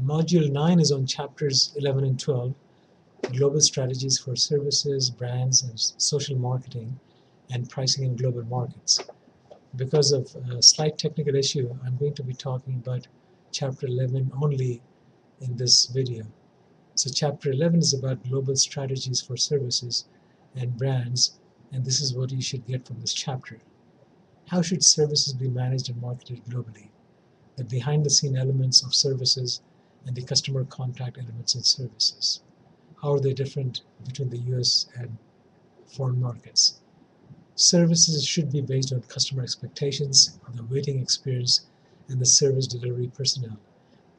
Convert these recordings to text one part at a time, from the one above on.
Module 9 is on chapters 11 and 12, global strategies for services, brands, and social marketing, and pricing in global markets. Because of a slight technical issue, I'm going to be talking about chapter 11 only in this video. So chapter 11 is about global strategies for services and brands, and this is what you should get from this chapter. How should services be managed and marketed globally? The behind-the-scene elements of services and the customer contact elements in services. How are they different between the US and foreign markets? Services should be based on customer expectations, the waiting experience, and the service delivery personnel.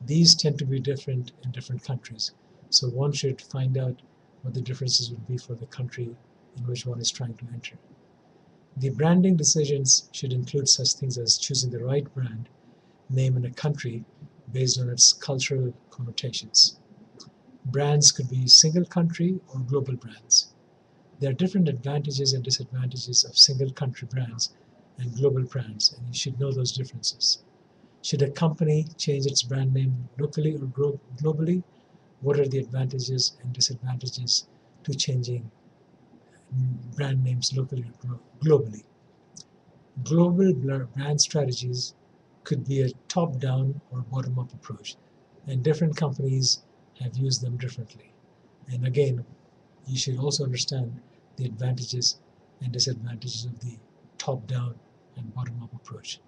These tend to be different in different countries, so one should find out what the differences would be for the country in which one is trying to enter. The branding decisions should include such things as choosing the right brand name in a country based on its cultural connotations. Brands could be single country or global brands. There are different advantages and disadvantages of single country brands and global brands, and you should know those differences. Should a company change its brand name locally or globally? What are the advantages and disadvantages to changing brand names locally or globally? Global brand strategies could be a top-down or bottom-up approach, and different companies have used them differently. And again, you should also understand the advantages and disadvantages of the top-down and bottom-up approach.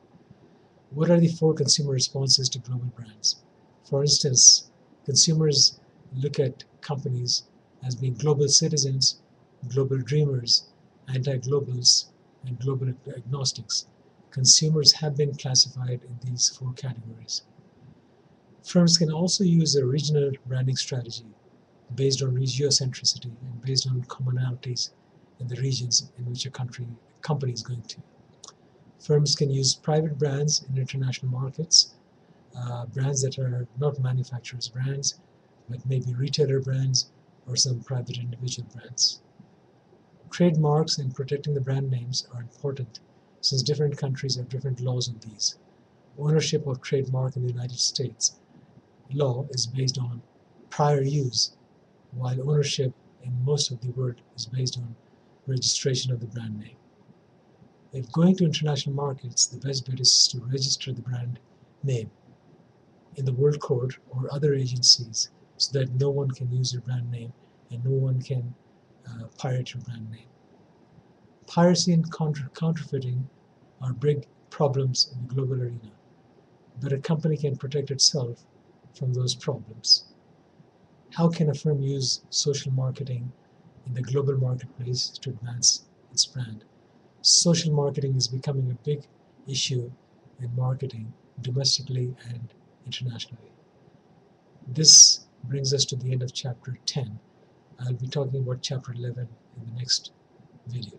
What are the 4 consumer responses to global brands? For instance, consumers look at companies as being global citizens, global dreamers, anti-globals, and global agnostics. Consumers have been classified in these 4 categories. Firms can also use a regional branding strategy based on regiocentricity and based on commonalities in the regions in which a company is going to. Firms can use private brands in international markets, brands that are not manufacturers' brands, but maybe retailer brands or some private individual brands. Trademarks and protecting the brand names are important since different countries have different laws on these. Ownership of trademark in the United States law is based on prior use, while ownership in most of the world is based on registration of the brand name. If going to international markets, the best bet is to register the brand name in the World Court or other agencies so that no one can use your brand name and no one can pirate your brand name. Piracy and counterfeiting are big problems in the global arena, but a company can protect itself from those problems. How can a firm use social marketing in the global marketplace to advance its brand? Social marketing is becoming a big issue in marketing domestically and internationally. This brings us to the end of chapter 10. I'll be talking about chapter 11 in the next video.